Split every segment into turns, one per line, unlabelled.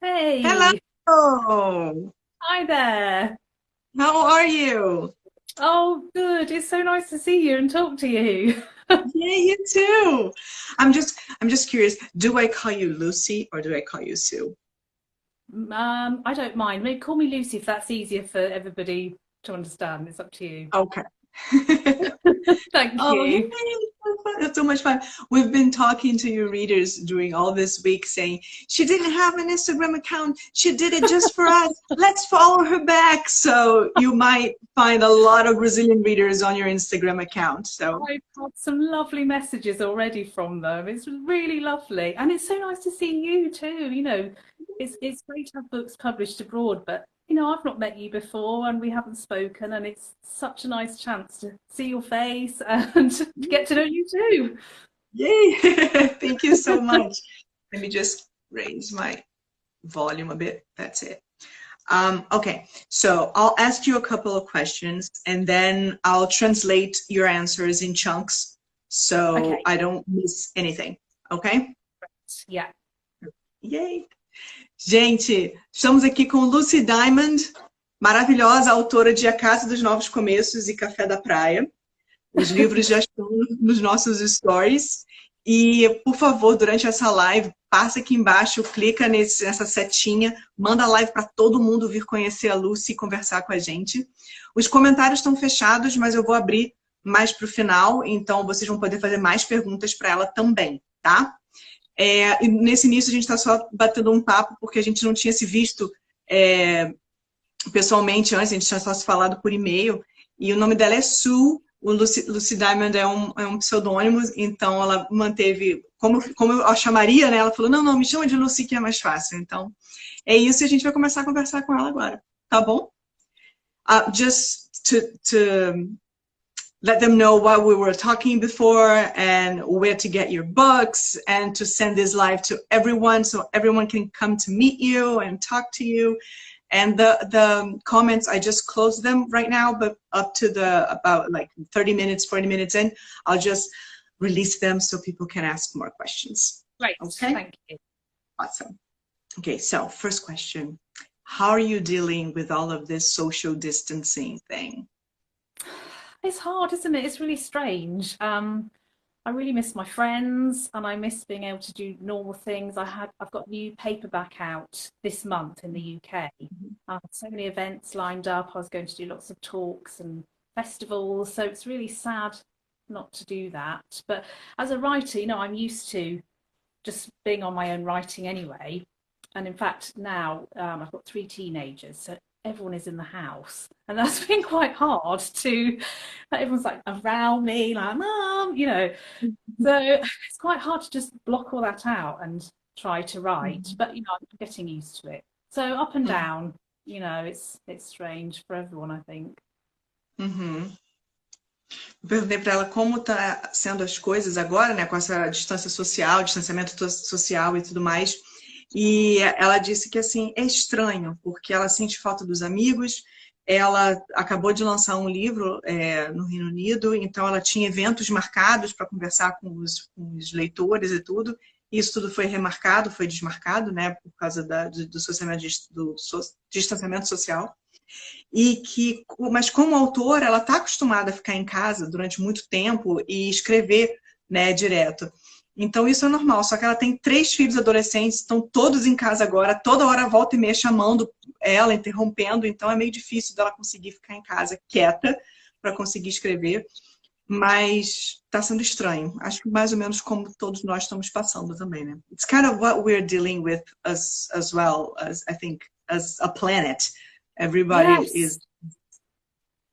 Hello.
Hey, hi there.
How are you?
Oh, good. It's so nice to see you and talk to you.
Yeah, you too. I'm just curious. Do I call you Lucy or do I call you Sue?
I don't mind. Maybe call me Lucy if that's easier for everybody to understand. It's up to you.
Okay.
Thank
Oh, yay,
you.
it's so much fun. We've been talking to your readers during all this week saying, she didn't have an Instagram account. She did it just for us. Let's follow her back. So you might find a lot of Brazilian readers on your Instagram account. So
I've had some lovely messages already from them. It's really lovely. And it's so nice to see you too. It's great to have books published abroad, but I've not met you before and we haven't spoken, and it's such a nice chance to see your face and to get to know you too.
yay. Thank you so much. Let me just raise my volume a bit. That's it. Okay, so I'll ask you a couple of questions and then I'll translate your answers in chunks so
Okay.
I don't miss anything. Okay?
Yeah.
Yay! Gente, estamos aqui com Lucy Diamond, maravilhosa autora de A Casa dos Novos Começos e Café da Praia. Os livros já estão nos nossos stories. E, por favor, durante essa live, passa aqui embaixo, clica nessa setinha, manda a live para todo mundo vir conhecer a Lucy e conversar com a gente. Os comentários estão fechados, mas eu vou abrir mais para o final, então vocês vão poder fazer mais perguntas para ela também, tá? E nesse início a gente está só batendo um papo, porque a gente não tinha se visto pessoalmente antes, a gente tinha só se falado por e-mail, e o nome dela é Sue, o Lucy Diamond é um pseudônimo, então ela manteve, como eu a chamaria, né? Ela falou, não, me chama de Lucy que é mais fácil. Então, é isso e a gente vai começar a conversar com ela agora, tá bom? Just to let them know what we were talking before and where to get your books and to send this live to everyone so everyone can come to meet you and talk to you. And the comments, I just closed them right now, but up to about like 30 minutes, 40 minutes in, I'll just release them so people can ask more questions.
Great.
Okay?
Thank you.
Awesome. Okay, so first question. How are you dealing with all of this social distancing thing?
It's hard, isn't it? It's really strange. I really miss my friends and I miss being able to do normal things. I've got new paperback out this month in the UK. I had so many events lined up. I was going to do lots of talks and festivals, so it's really sad not to do that. But as a writer, I'm used to just being on my own writing anyway. And in fact, now I've got three teenagers, so everyone is in the house, and that's been quite hard to. Everyone's like around me, like mom. So it's quite hard to just block all that out and try to write. But I'm getting used to it. So up and down, it's strange for everyone, I think.
Uhum. Perguntei para ela como tá sendo as coisas agora, né, com essa distância social, distanciamento social e tudo mais. E ela disse que assim é estranho, porque ela sente falta dos amigos. Ela acabou de lançar um livro no Reino Unido, então ela tinha eventos marcados para conversar com os leitores e tudo. Isso tudo foi remarcado, foi desmarcado, né, por causa do distanciamento social. Mas como autora, ela está acostumada a ficar em casa durante muito tempo e escrever, né, direto. Então isso é normal, só que ela tem três filhos adolescentes, estão todos em casa agora, toda hora volta e meia chamando ela, interrompendo, então é meio difícil dela conseguir ficar em casa quieta para conseguir escrever, mas está sendo estranho. Acho que mais ou menos como todos nós estamos passando também, né? It's kind of what we're dealing with as well, as I think, as a planet. Everybody
Yes.
is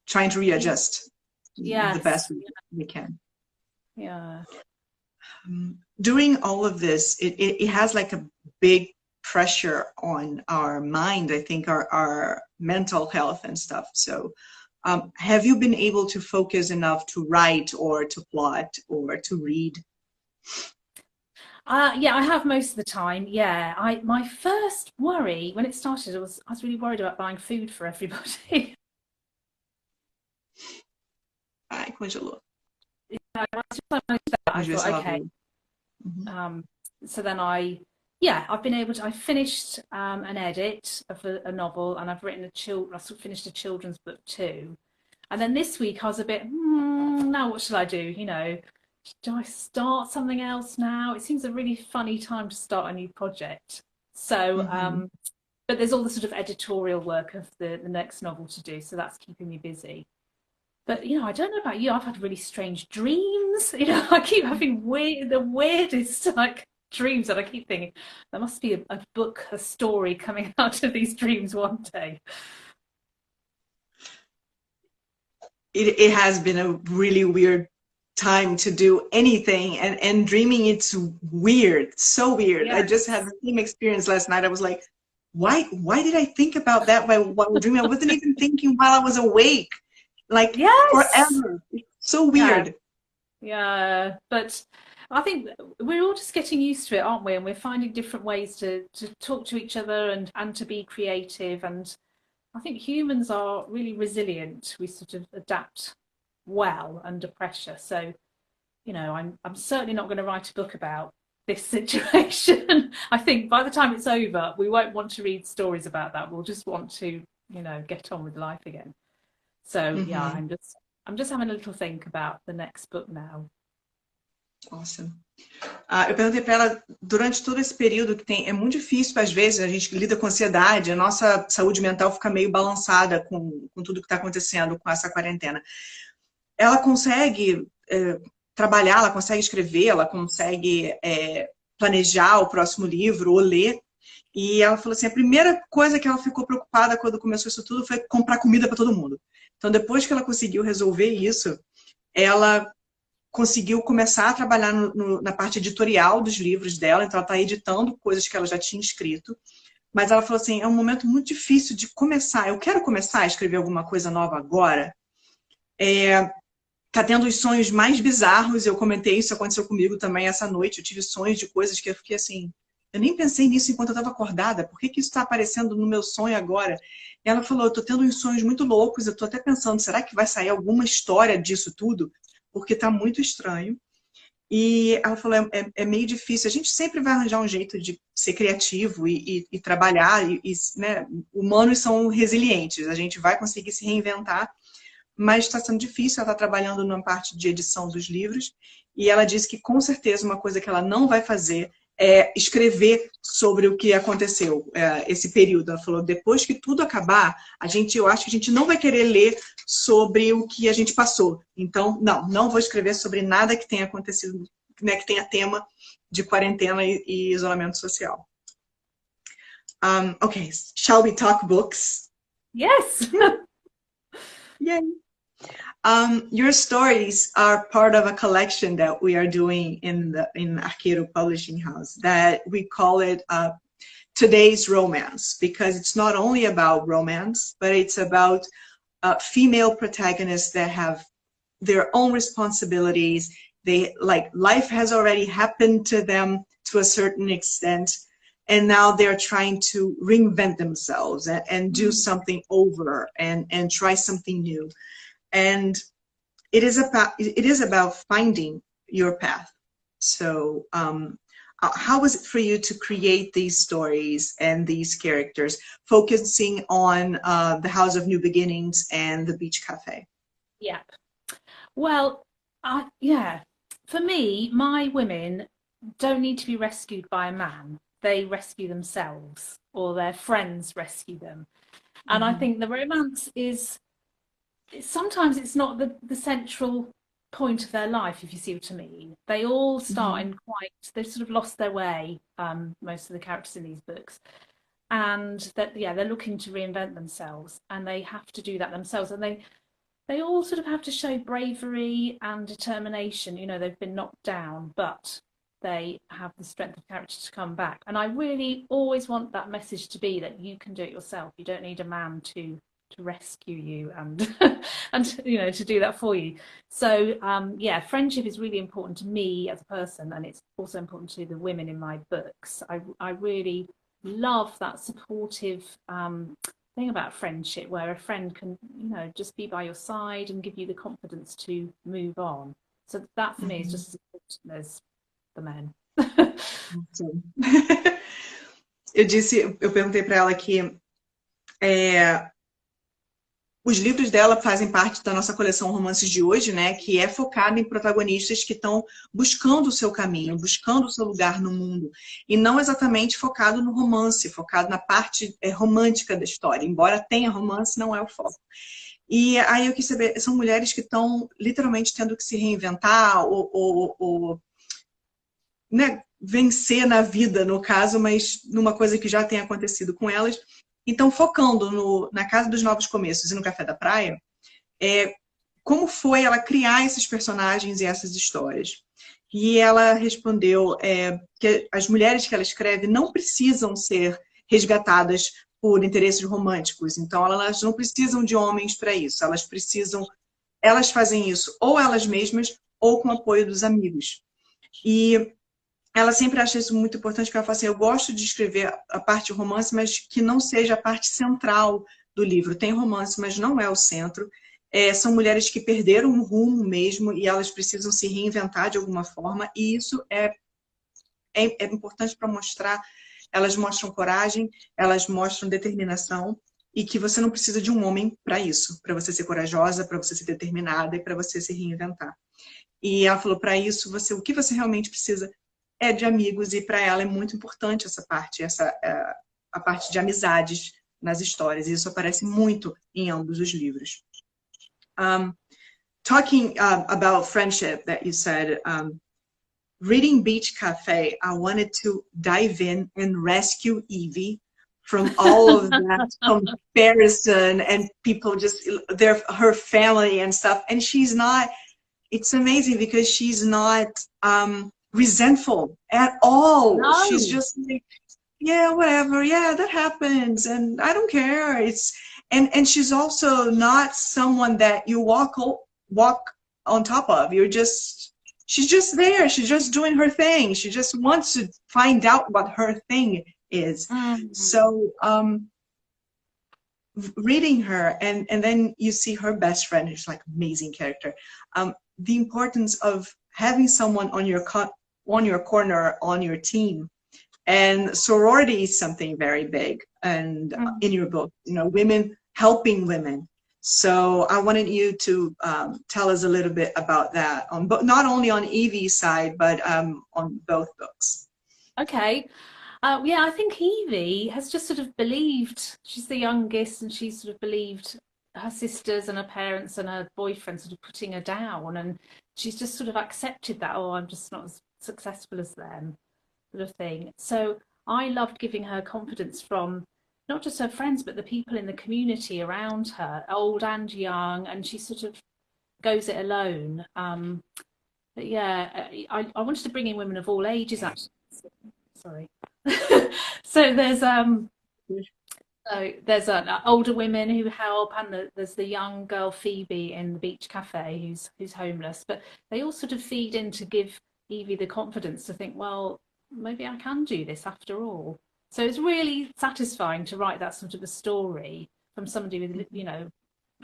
trying to
Yeah.
readjust the best
Yes.
we can.
Yeah.
During all of this, it has like a big pressure on our mind, I think, our mental health and stuff. So have you been able to focus enough to write or to plot or to read?
Yeah, I have most of the time. Yeah, my first worry when it started I was really worried about buying food for everybody.
Ai, congelou.
As soon as I managed that, I
Vamos ver se
thought,
ela
okay.
veio. Uhum.
Um, so then I yeah, I finished an edit of a novel, and I've written finished a children's book too. And then this week I was a bit, now what should I do? You know, do I start something else now? It seems a really funny time to start a new project. So,
Mm-hmm.
but there's all the sort of editorial work of the next novel to do, so that's keeping me busy. But you know, I don't know about you. I've had really strange dreams. You know, I keep having the weirdest like dreams, that I keep thinking there must be a book, a story coming out of these dreams one day.
It has been a really weird time to do anything, and dreaming, it's weird, so weird. I just had
Yes.
the same experience last night. I was like, why did I think about that while dreaming? I wasn't even thinking while I was awake, like
Yes.
forever. It's so
Yeah.
weird.
Yeah. But I think we're all just getting used to it, aren't we? And we're finding different ways to talk to each other and to be creative. And I think humans are really resilient. We sort of adapt well under pressure. So, you know, I'm certainly not going to write a book about this situation. I think by the time it's over, we won't want to read stories about that. We'll just want to, you know, get on with life again. So yeah,
Mm-hmm.
I'm just having a little think about the next book now.
Awesome. Eu perguntei para ela, durante todo esse período que tem, é muito difícil, às vezes, a gente lida com ansiedade, a nossa saúde mental fica meio balançada com tudo que está acontecendo com essa quarentena. Ela consegue trabalhar, ela consegue escrever, ela consegue planejar o próximo livro ou ler. E ela falou assim, a primeira coisa que ela ficou preocupada quando começou isso tudo foi comprar comida para todo mundo. Então, depois que ela conseguiu resolver isso, ela conseguiu começar a trabalhar na parte editorial dos livros dela, então ela está editando coisas que ela já tinha escrito. Mas ela falou assim, é um momento muito difícil de começar. Eu quero começar a escrever alguma coisa nova agora. Tá tendo os sonhos mais bizarros, eu comentei isso, aconteceu comigo também essa noite, eu tive sonhos de coisas que eu fiquei assim, eu nem pensei nisso enquanto eu estava acordada, por que isso está aparecendo no meu sonho agora? E ela falou, eu tô tendo uns sonhos muito loucos, eu tô até pensando, será que vai sair alguma história disso tudo? Porque tá muito estranho. E ela falou, é meio difícil, a gente sempre vai arranjar um jeito de ser criativo e trabalhar, né? Humanos são resilientes, a gente vai conseguir se reinventar, mas está sendo difícil, ela está trabalhando na parte de edição dos livros, e ela disse que com certeza uma coisa que ela não vai fazer é escrever sobre o que aconteceu, esse período. Ela falou, depois que tudo acabar, eu acho que a gente não vai querer ler sobre o que a gente passou. Então, não vou escrever sobre nada que tenha acontecido, né, que tenha tema de quarentena e isolamento social. Okay, shall we talk books?
Yes.
Yay! Your stories are part of a collection that we are doing in Arqueiro Publishing House that we call it Today's Romance, because it's not only about romance, but it's about female protagonists that have their own responsibilities. Life has already happened to them to a certain extent, and now they're trying to reinvent themselves and do something over and try something new. And it is about finding your path. So how was it for you to create these stories and these characters, focusing on the House of New Beginnings and the Beach Cafe?
Yeah. Well, yeah. For me, my women don't need to be rescued by a man. They rescue themselves, or their friends rescue them. And I
Mm-hmm.
think the romance is sometimes it's not the central point of their life, if you see what I mean. They all start
Mm-hmm.
in they've sort of lost their way, most of the characters in these books. And that, yeah, they're looking to reinvent themselves, and they have to do that themselves. And they all sort of have to show bravery and determination. You know, they've been knocked down, but they have the strength of character to come back. And I really always want that message to be that you can do it yourself. You don't need a man to rescue you and and you know to do that for you. So yeah, friendship is really important to me as a person, and it's also important to the women in my books. I really love that supportive thing about friendship, where a friend can, you know, just be by your side and give you the confidence to move on. So that for me is
Mm-hmm.
just as important as the men.
Awesome. eu perguntei para ela que os livros dela fazem parte da nossa coleção Romances de hoje, né? Que é focada em protagonistas que estão buscando o seu caminho, buscando o seu lugar no mundo. E não exatamente focado no romance, focado na parte romântica da história. Embora tenha romance, não é o foco. E aí eu quis saber, são mulheres que estão literalmente tendo que se reinventar ou né, vencer na vida, no caso, mas numa coisa que já tem acontecido com elas. Então, focando na Casa dos Novos Começos e no Café da Praia, como foi ela criar esses personagens e essas histórias? E ela respondeu que as mulheres que ela escreve não precisam ser resgatadas por interesses românticos. Então, elas não precisam de homens para isso. Elas fazem isso ou elas mesmas ou com o apoio dos amigos. E ela sempre acha isso muito importante, porque ela fala assim, eu gosto de escrever a parte romance, mas que não seja a parte central do livro. Tem romance, mas não é o centro. São mulheres que perderam o rumo mesmo e elas precisam se reinventar de alguma forma, e isso é importante para mostrar. Elas mostram coragem, elas mostram determinação, e que você não precisa de um homem para isso, para você ser corajosa, para você ser determinada e para você se reinventar. E ela falou, para isso, o que você realmente precisa é de amigos, e para ela é muito importante essa parte, a parte de amizades nas histórias, e isso aparece muito em ambos os livros. Talking about friendship that you said, reading Beach Cafe, I wanted to dive in and rescue Evie from all of that comparison and people just, her family and stuff, and she's not, it's amazing because she's not resentful at all. No. She's just like, yeah, whatever, yeah, that happens, and I don't care. And she's also not someone that you walk on top of. She's just there. She's just doing her thing. She just wants to find out what her thing is. Mm-hmm. So reading her, and then you see her best friend, who's like amazing character. The importance of having someone on your corner, on your team. And sorority is something very big, and in your book, women helping women. So I wanted you to tell us a little bit about that, not only on Evie's side, but on both books.
Okay. Yeah, I think Evie has just sort of believed, she's the youngest, and she's sort of believed her sisters and her parents and her boyfriend sort of putting her down, and she's just sort of accepted that, I'm just not as successful as them, sort of thing. So I loved giving her confidence from not just her friends, but the people in the community around her, old and young, and she sort of goes it alone. But yeah, I wanted to bring in women of all ages, actually. Sorry. So there's older women who help, and there's the young girl Phoebe in the Beach Cafe who's homeless, but they all sort of feed in to give Evie the confidence to think, well, maybe I can do this after all. So it's really satisfying to write that sort of a story from somebody with,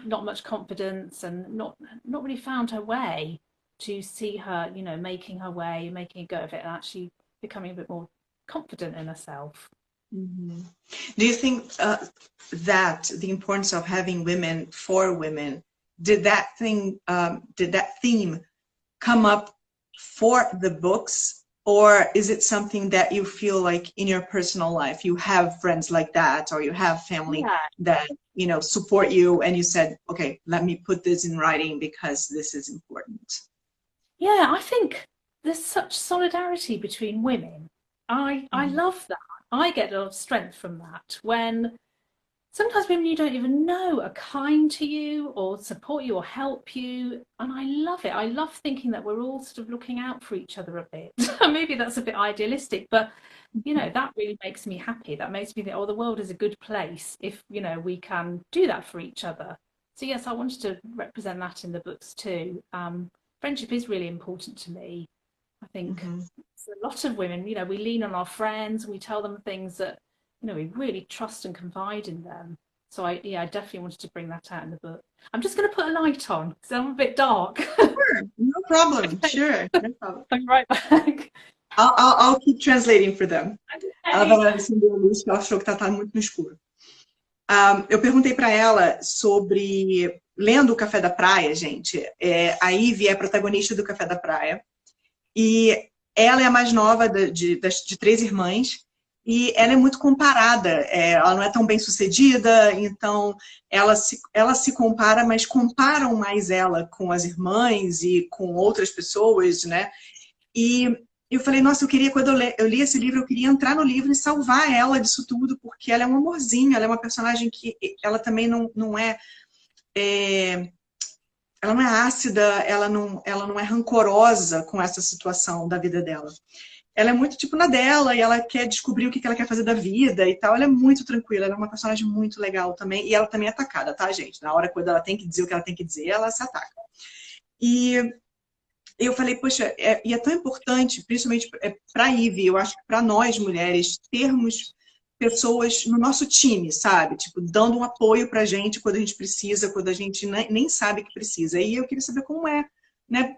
not much confidence and not really found her way, to see her, making her way, making a go of it, and actually becoming a bit more confident in herself.
Mm-hmm. Do you think that the importance of having women for women, did that theme come up for the books, or is it something that you feel like in your personal life you have friends like that, or you have family that support you, and you said, okay, let me put this in writing because this is important?
Yeah, I think there's such solidarity between women. I love that. I get a lot of strength from that, when sometimes women you don't even know are kind to you or support you or help you, and I love it. I love thinking that we're all sort of looking out for each other a bit. Maybe that's a bit idealistic, but that really makes me happy. That makes me think, the world is a good place if we can do that for each other. So yes, I wanted to represent that in the books too. Friendship is really important to me. I think a lot of women, we lean on our friends and we tell them things that, we really trust and confide in them. So I definitely wanted to bring that out in the book. I'm just going to put a light on because I'm a bit dark.
Sure, no problem. Sure, no problem.
I'm right back.
I'll keep translating for them. Ela
Okay.
vai acender a luz, que ela achou que tá muito no escuro. Eu perguntei para ela sobre... Lendo o Café da Praia, gente, a Ivy é a protagonista do Café da Praia. E ela é a mais nova de três irmãs. E ela é muito comparada. Ela não é tão bem sucedida, então ela se compara, mas comparam mais ela com as irmãs e com outras pessoas, né? E eu falei, nossa, eu queria, quando eu li esse livro, eu queria entrar no livro e salvar ela disso tudo, porque ela é um amorzinho, ela é uma personagem que ela também não é, ela não é ácida, ela não é rancorosa com essa situação da vida dela. Ela é muito tipo na dela e ela quer descobrir o que ela quer fazer da vida e tal. Ela é muito tranquila, ela é uma personagem muito legal também. E ela também é atacada, tá, gente? Na hora, quando ela tem que dizer o que ela tem que dizer, ela se ataca. E eu falei, poxa, e é tão importante, principalmente para a Ivy, eu acho que para nós mulheres, termos pessoas no nosso time, sabe? Tipo, dando um apoio pra gente quando a gente precisa, quando a gente nem sabe que precisa. E eu queria saber como é, né?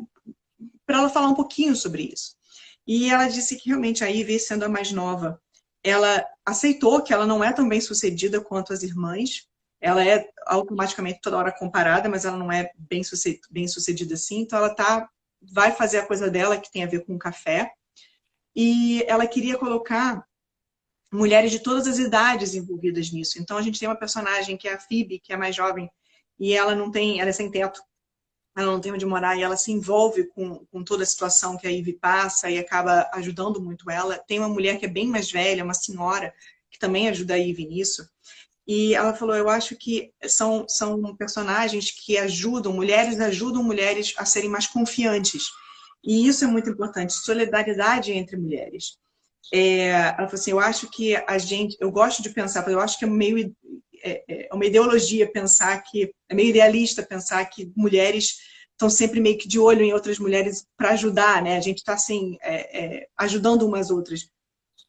Para ela falar um pouquinho sobre isso. E ela disse que realmente a Ivy, sendo a mais nova, ela aceitou que ela não é tão bem sucedida quanto as irmãs. Ela é automaticamente toda hora comparada, mas ela não é bem sucedida assim. Então ela vai fazer a coisa dela que tem a ver com o café. E ela queria colocar mulheres de todas as idades envolvidas nisso. Então a gente tem uma personagem que é a Phoebe, que é mais jovem, e ela não tem, ela é sem teto, ela não tem onde morar, e ela se envolve com toda a situação que a Ivy passa e acaba ajudando muito ela. Tem uma mulher que é bem mais velha, uma senhora, que também ajuda a Ivy nisso. E ela falou, eu acho que são personagens que ajudam mulheres a serem mais confiantes. E isso é muito importante, solidariedade entre mulheres. Ela falou assim, eu acho que eu gosto de pensar, eu acho que é uma ideologia pensar que, é meio idealista pensar que mulheres estão sempre meio que de olho em outras mulheres para ajudar, né? A gente está assim, ajudando umas outras.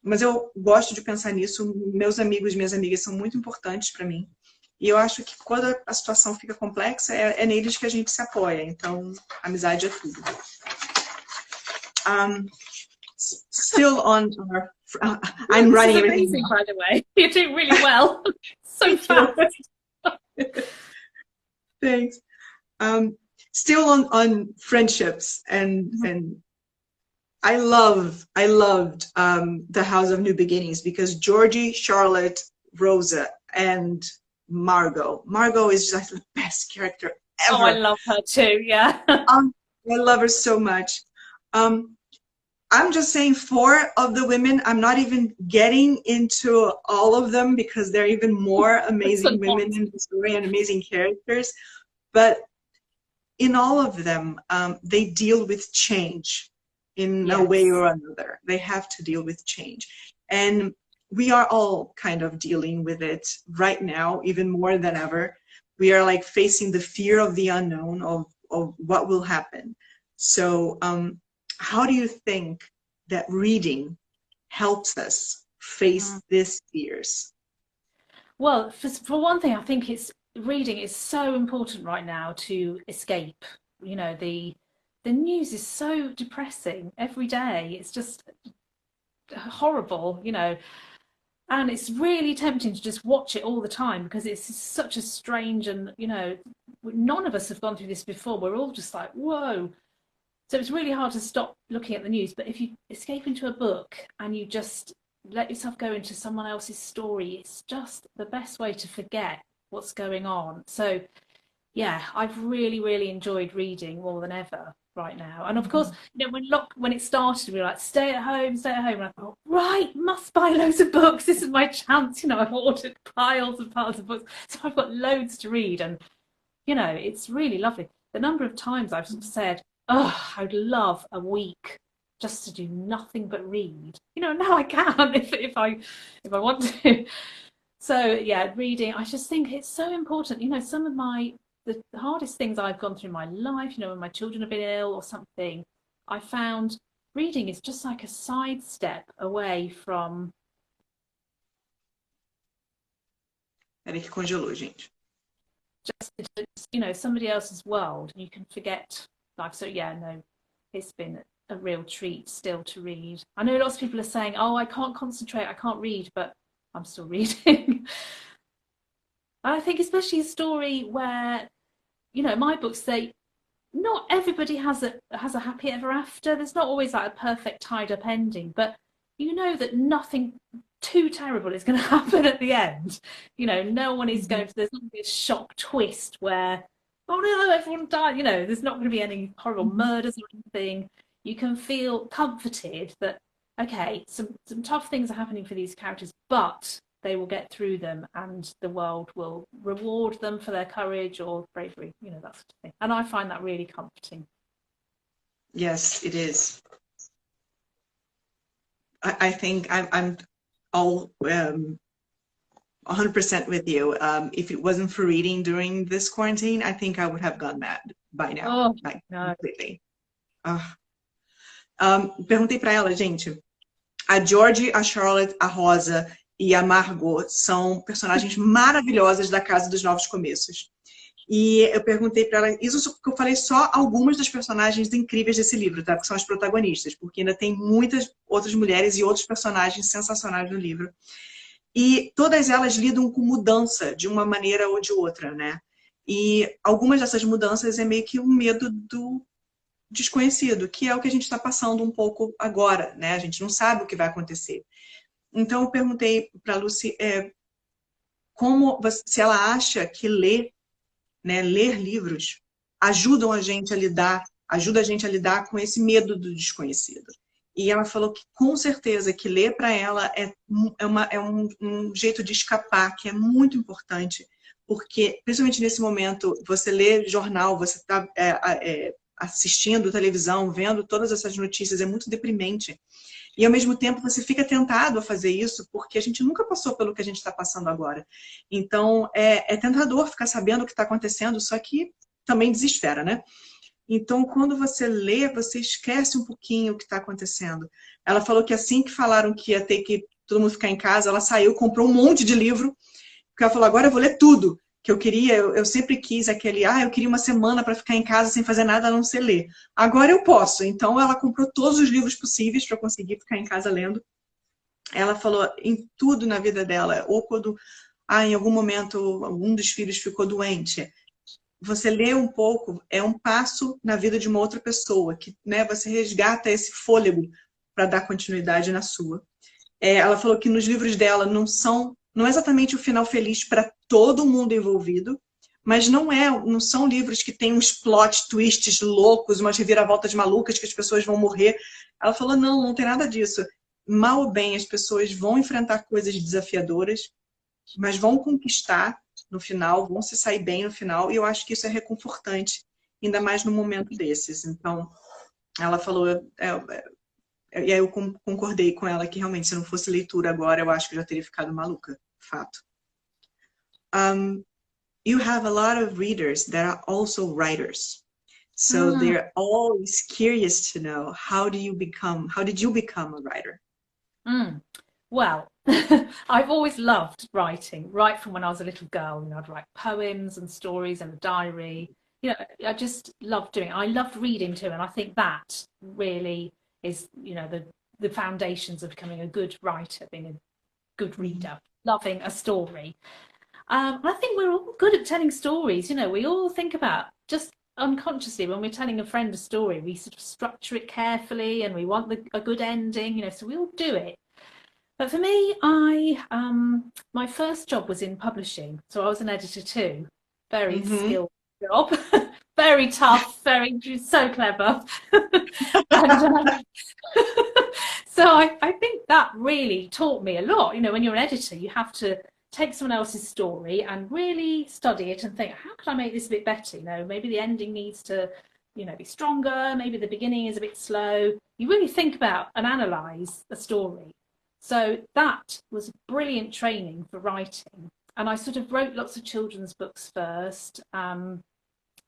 Mas eu gosto de pensar nisso, meus amigos e minhas amigas são muito importantes para mim. E eu acho que quando a situação fica complexa, é neles que a gente se apoia. Então, amizade é tudo. Still on our... I'm running
This is
everything
amazing,
now.
by the way. You're doing really well. So
Thank you.
fast.
Thanks. Still on friendships and I loved The House of New Beginnings because Georgie, Charlotte, Rosa, and Margot. Margot is just the best character ever.
Oh, I love her too, yeah.
I love her so much. I'm just saying 4 of the women, I'm not even getting into all of them because there are even more amazing women in the story and amazing characters. But in all of them, they deal with change in a way or another. They have to deal with change. And we are all kind of dealing with it right now, even more than ever. We are like facing the fear of the unknown, of what will happen. So how do you think that reading helps us face these fears?
Well, for one thing, I think reading is so important right now to escape. You know, the news is so depressing every day. It's just horrible, you know. And it's really tempting to just watch it all the time because it's such a strange and, you know, none of us have gone through this before. We're all just like, whoa. So it's really hard to stop looking at the news. But if you escape into a book and you just let yourself go into someone else's story, it's just the best way to forget what's going on. So yeah, I've really, really enjoyed reading more than ever right now. And of course, you know, when it started, we were like, stay at home, stay at home. And I thought, right, must buy loads of books. This is my chance. You know, I've ordered piles and piles of books. So I've got loads to read. And, you know, it's really lovely. The number of times I've sort of said, oh, I'd love a week just to do nothing but read. You know, now I can if I want to. So yeah, reading, I just think it's so important. You know, some of the hardest things I've gone through in my life, you know, when my children have been ill or something, I found reading is just like a sidestep away from.
Peraí que congelou, gente.
Just, you know, somebody else's world, and you can forget life. So yeah, no, it's been a real treat still to read. I know lots of people are saying, oh, I can't concentrate, I can't read, but I'm still reading. I think especially a story where, you know, my books, they not everybody has a happy ever after. There's not always like a perfect tied up ending, but you know that nothing too terrible is going to happen at the end. You know, no one is going to. There's not going to be a shock twist where, oh no, everyone died. You know, there's not going to be any horrible murders or anything. You can feel comforted that okay, some tough things are happening for these characters, but they will get through them and the world will reward them for their courage or bravery, you know, that sort of thing. And I find that really comforting.
Yes, it is. I think I'm all 100% with you. If it wasn't for reading during this quarantine, I think I would have gone mad by now.
Oh,
like,
no.
completely. Perguntei para ela, gente, a Georgie, a Charlotte, a Rosa e a Margot são personagens maravilhosas da Casa dos Novos Começos. E eu perguntei para ela, isso porque eu falei só algumas das personagens incríveis desse livro, tá? Que são as protagonistas, porque ainda tem muitas outras mulheres e outros personagens sensacionais no livro. E todas elas lidam com mudança de uma maneira ou de outra, né? E algumas dessas mudanças é meio que um medo do desconhecido, que é o que a gente está passando um pouco agora, né? A gente não sabe o que vai acontecer. Então eu perguntei para a Lucy se ela acha que ler livros ajuda a gente a lidar com esse medo do desconhecido. E ela falou que com certeza que ler para ela é um jeito de escapar, que é muito importante, porque principalmente nesse momento, você lê jornal, você está assistindo televisão, vendo todas essas notícias, é muito deprimente. E ao mesmo tempo você fica tentado a fazer isso, porque a gente nunca passou pelo que a gente está passando agora. Então é tentador ficar sabendo o que está acontecendo, só que também desespera, né? Então quando você lê, você esquece um pouquinho o que está acontecendo. Ela falou que assim que falaram que ia ter que todo mundo ficar em casa, ela saiu, comprou um monte de livro, porque ela falou, agora eu vou ler tudo que eu queria, eu sempre quis aquele, eu queria uma semana para ficar em casa sem fazer nada a não ser ler. Agora eu posso. Então ela comprou todos os livros possíveis para conseguir ficar em casa lendo. Ela falou em tudo na vida dela, ou quando em algum momento algum dos filhos ficou doente. Você lê um pouco, é um passo na vida de uma outra pessoa, que, né, você resgata esse fôlego para dar continuidade na sua. Ela falou que nos livros dela não é exatamente o final feliz para todo mundo envolvido, mas não são livros que têm uns plot twists loucos, umas reviravoltas malucas que as pessoas vão morrer. Ela falou, não tem nada disso. Mal ou bem, as pessoas vão enfrentar coisas desafiadoras, mas vão conquistar no final, vão se sair bem no final, e eu acho que isso é reconfortante, ainda mais num momento desses. Então, ela falou... E aí eu concordei com ela que realmente, se não fosse leitura agora, eu acho que eu já teria ficado maluca. Fato. You have a lot of readers that are also writers. So they're always curious to know, how did you become a writer?
Well, I've always loved writing, right from when I was a little girl. You know, I'd write poems and stories and a diary. You know, I just loved doing it. I loved reading too, and I think that really is, you know, the foundations of becoming a good writer, being a good reader, loving a story. I think we're all good at telling stories. You know, we all think about, just unconsciously, when we're telling a friend a story, we sort of structure it carefully and we want a good ending, you know, so we all do it. But for me, my first job was in publishing, so I was an editor too. Very skilled job, very tough, so clever. And, so I think that really taught me a lot. You know, when you're an editor, you have to take someone else's story and really study it and think, how could I make this a bit better? You know, maybe the ending needs to, you know, be stronger. Maybe the beginning is a bit slow. You really think about and analyze a story. So that was brilliant training for writing. And I sort of wrote lots of children's books first. And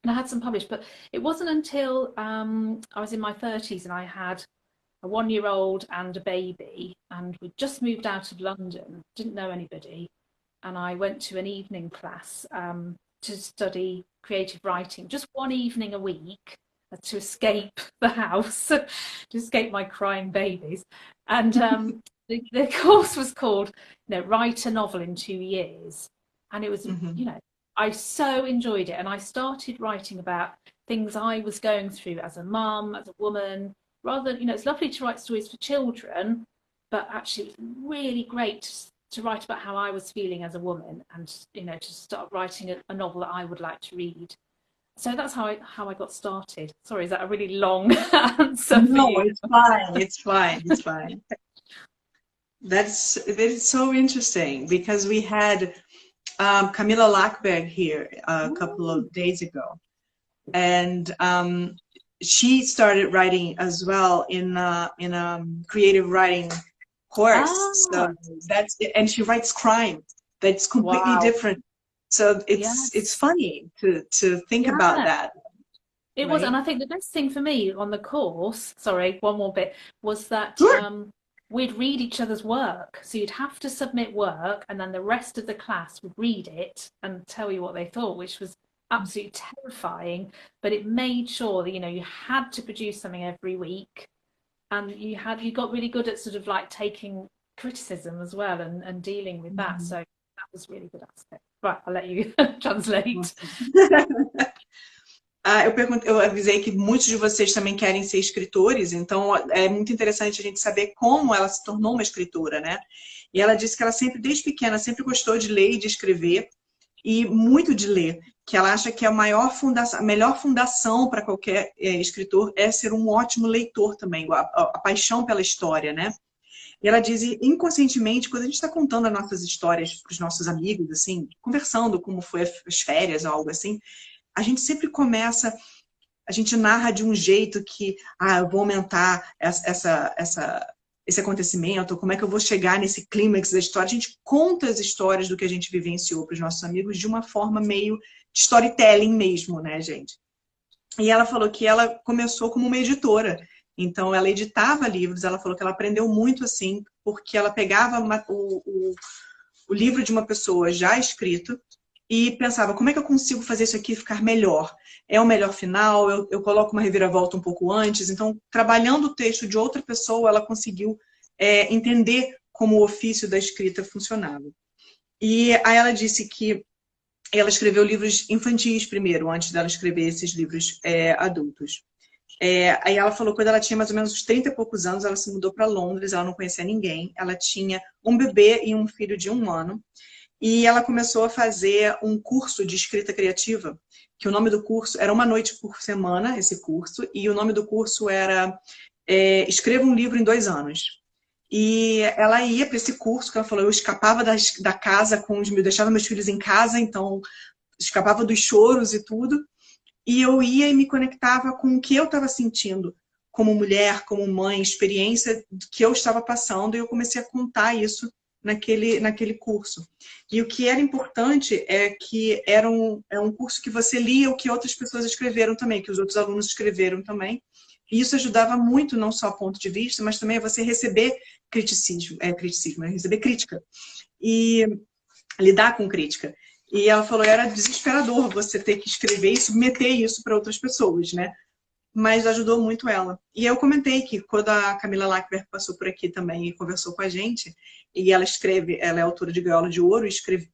I had some published, but it wasn't until I was in my 30s and I had a 1-year-old and a baby, and we just moved out of London, didn't know anybody, and I went to an evening class to study creative writing, just one evening a week, to escape the house, to escape my crying babies. And the course was called, Write a Novel in 2 years. And it was, I so enjoyed it. And I started writing about things I was going through as a mum, as a woman. Rather, it's lovely to write stories for children, but actually it was really great to write about how I was feeling as a woman, and to start writing a novel that I would like to read. So that's how I got started. Sorry, is that a really long answer?
No, it's fine. It's fine. It's fine. That's so interesting, because we had Camilla Lackberg here a couple of days ago, and she started writing as well in a creative writing course. So that's it. And she writes crime. That's completely different. So it's funny to think about that.
It was, and I think the best thing for me on the course, sorry, one more bit, was that we'd read each other's work. So you'd have to submit work, and then the rest of the class would read it and tell you what they thought, which was absolutely terrifying. But it made sure that you had to produce something every week, and you got really good at sort of like taking criticism as well and dealing with that. So that was really good aspect. Right, I'll let you translate.
Eu avisei que muitos de vocês também querem ser escritores, então é muito interessante a gente saber como ela se tornou uma escritora, né? E ela disse que ela sempre, desde pequena, sempre gostou de ler e de escrever, e muito de ler, que ela acha que a melhor fundação para qualquer escritor é ser um ótimo leitor também, a paixão pela história, né? E ela diz, inconscientemente, quando a gente está contando as nossas histórias para os nossos amigos, assim, conversando como foi as férias ou algo assim, a gente sempre começa, a gente narra de um jeito que, eu vou aumentar esse acontecimento, como é que eu vou chegar nesse clímax da história. A gente conta as histórias do que a gente vivenciou para os nossos amigos de uma forma meio de storytelling mesmo, né, gente? E ela falou que ela começou como uma editora. Então, ela editava livros, ela falou que ela aprendeu muito assim, porque ela pegava o livro de uma pessoa já escrito e pensava, como é que eu consigo fazer isso aqui ficar melhor? É o melhor final? Eu coloco uma reviravolta um pouco antes? Então, trabalhando o texto de outra pessoa, ela conseguiu entender como o ofício da escrita funcionava. E aí ela disse que ela escreveu livros infantis primeiro, antes dela escrever esses livros adultos. Aí ela falou que quando ela tinha mais ou menos uns 30 e poucos anos, ela se mudou para Londres, ela não conhecia ninguém, ela tinha um bebê e um filho de 1 ano, e ela começou a fazer um curso de escrita criativa, que o nome do curso era 1 noite por semana, esse curso, e o nome do curso era Escreva um Livro em 2 anos. E ela ia para esse curso, que ela falou, eu escapava da casa, deixava meus filhos em casa, então escapava dos choros e tudo, e eu ia e me conectava com o que eu estava sentindo como mulher, como mãe, experiência que eu estava passando, e eu comecei a contar isso naquele curso. E o que era importante é que é um curso que você lia o que outras pessoas escreveram também, que os outros alunos escreveram também, e isso ajudava muito, não só a ponto de vista, mas também a você receber receber crítica, e lidar com crítica. E ela falou, era desesperador você ter que escrever e submeter isso para outras pessoas, né? Mas ajudou muito ela. E eu comentei que quando a Camilla Lackberg passou por aqui também e conversou com a gente, e ela é autora de Gaiola de Ouro, escreve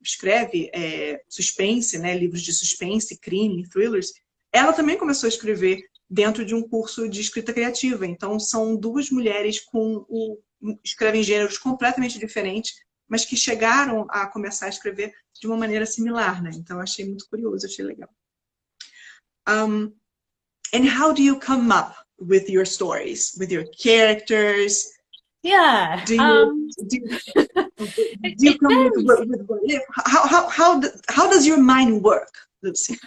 suspense, né? Livros de suspense, crime, thrillers. Ela também começou a escrever dentro de um curso de escrita criativa. Então, são 2 mulheres escrevem gêneros completamente diferentes, mas que chegaram a começar a escrever de uma maneira similar, né? Então, achei muito curioso, achei legal. And how do you come up with your stories, with your characters?
Yeah.
Do you come with how does your mind work, Lucy?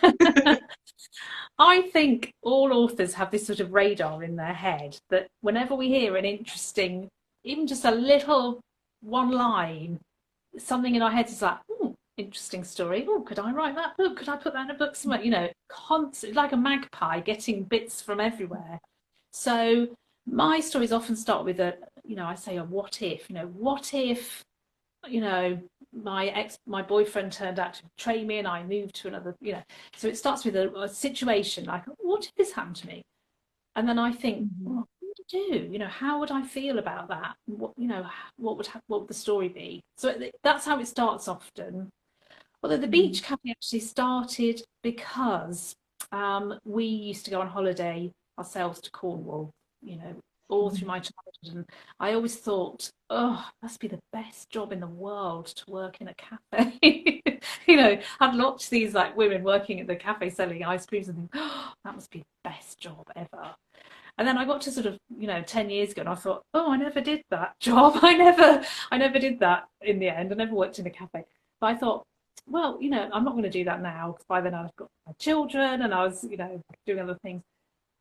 I think all authors have this sort of radar in their head that whenever we hear an interesting, even just a little one line, something in our heads is like, interesting story. Oh, could I write that book? Could I put that in a book somewhere? Constantly, like a magpie, getting bits from everywhere. So my stories often start with I say a what if. What if, my boyfriend turned out to betray me and I moved to another. So it starts with a situation like, what if this happened to me? And then I think,
Mhm.
well, what would I do? You know, how would I feel about that? What, you know, what would the story be? So that's how it starts often. Although the
Mhm.
beach cafe actually started because we used to go on holiday ourselves to Cornwall, you know, all through
Mhm.
my childhood. And I always thought, oh, must be the best job in the world to work in a cafe. You know, I'd watch these like women working at the cafe selling ice creams and think, oh, that must be the best job ever. And then I got to sort of, 10 years ago and I thought, oh, I never did that job. I never did that in the end. I never worked in a cafe. But I thought, well, I'm not going to do that now because by then I've got my children and I was, doing other things.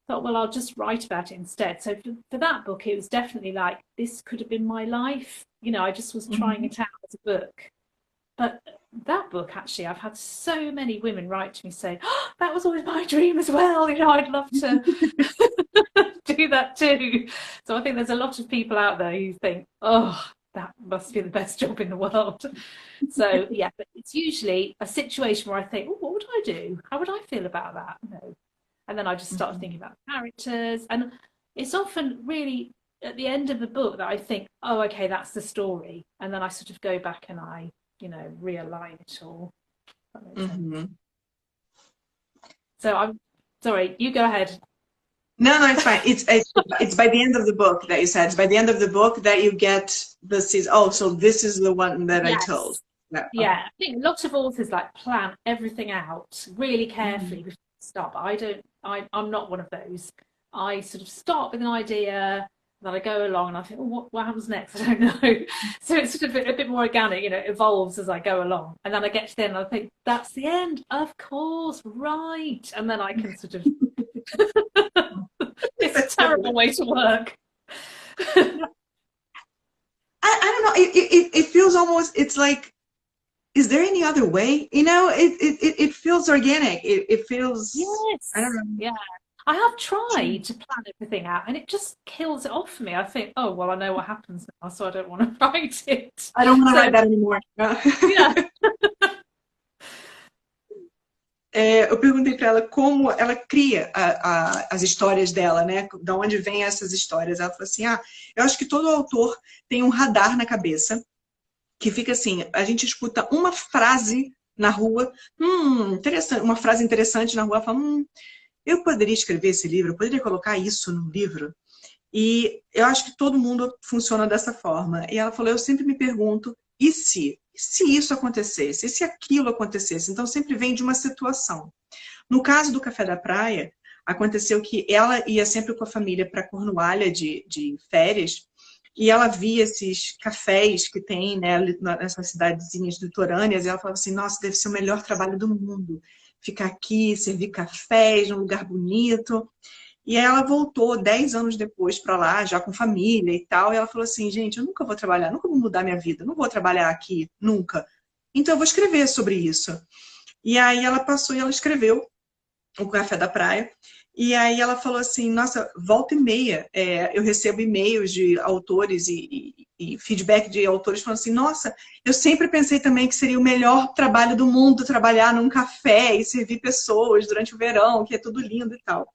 I thought, well, I'll just write about it instead. So for that book, it was definitely like, this could have been my life. I just was trying
Mhm.
it out as a book. But that book, actually, I've had so many women write to me saying, oh, that was always my dream as well. I'd love to do that too. So I think there's a lot of people out there who think, oh, that must be the best job in the world. So yeah, but it's usually a situation where I think, oh, what would I do? How would I feel about that? And then I just start
Mhm.
thinking about characters. And it's often really at the end of the book that I think, oh, okay, that's the story. And then I sort of go back and I, realign it all. If that makes sense.
Mhm.
So I'm sorry, you go ahead.
No, no, it's fine. It's by the end of the book that you said. It's by the end of the book that you get the season. Oh, so this is the one that I told.
Yes.
Yeah. Okay.
Yeah. I think lots of authors like plan everything out really carefully
Mhm.
before they start. But I don't I'm not one of those. I sort of start with an idea, then I go along and I think, oh, what happens next? I don't know. So it's sort of a bit more organic, it evolves as I go along. And then I get to the end and I think, that's the end. Of course, right. And then I can sort of it's a
That's so
terrible
good.
way to work.
I don't know. It feels almost. It's like, is there any other way? It feels organic. It feels. I don't
Yes.
know.
Yeah. I have tried to plan everything out and it just kills it off for me. I think, oh, well, I know what happens now, so I don't want to write it.
I don't want to
So,
write that anymore.
yeah.
Eu perguntei para ela como ela cria as histórias dela, né? Da onde vêm essas histórias. Ela falou assim: ah, eu acho que todo autor tem um radar na cabeça que fica assim: a gente escuta uma frase na rua, interessante, uma frase interessante na rua, fala, eu poderia escrever esse livro, eu poderia colocar isso no livro. E eu acho que todo mundo funciona dessa forma. E ela falou: eu sempre me pergunto, e se? E se isso acontecesse? E se aquilo acontecesse? Então sempre vem de uma situação. No caso do Café da Praia, aconteceu que ela ia sempre com a família para Cornualha de férias, e ela via esses cafés que tem, né, nessas cidadezinhas litorâneas, e ela falava assim, nossa, deve ser o melhor trabalho do mundo. Ficar aqui, servir cafés num lugar bonito. E aí ela voltou 10 anos depois para lá, já com família e tal, e ela falou assim, gente, eu nunca vou trabalhar, nunca vou mudar minha vida, não vou trabalhar aqui, nunca. Então eu vou escrever sobre isso. E aí ela passou e ela escreveu o Café da Praia. E aí ela falou assim, nossa, volta e meia, eu recebo e-mails de autores e feedback de autores falando assim, nossa, eu sempre pensei também que seria o melhor trabalho do mundo trabalhar num café e servir pessoas durante o verão, que é tudo lindo e tal.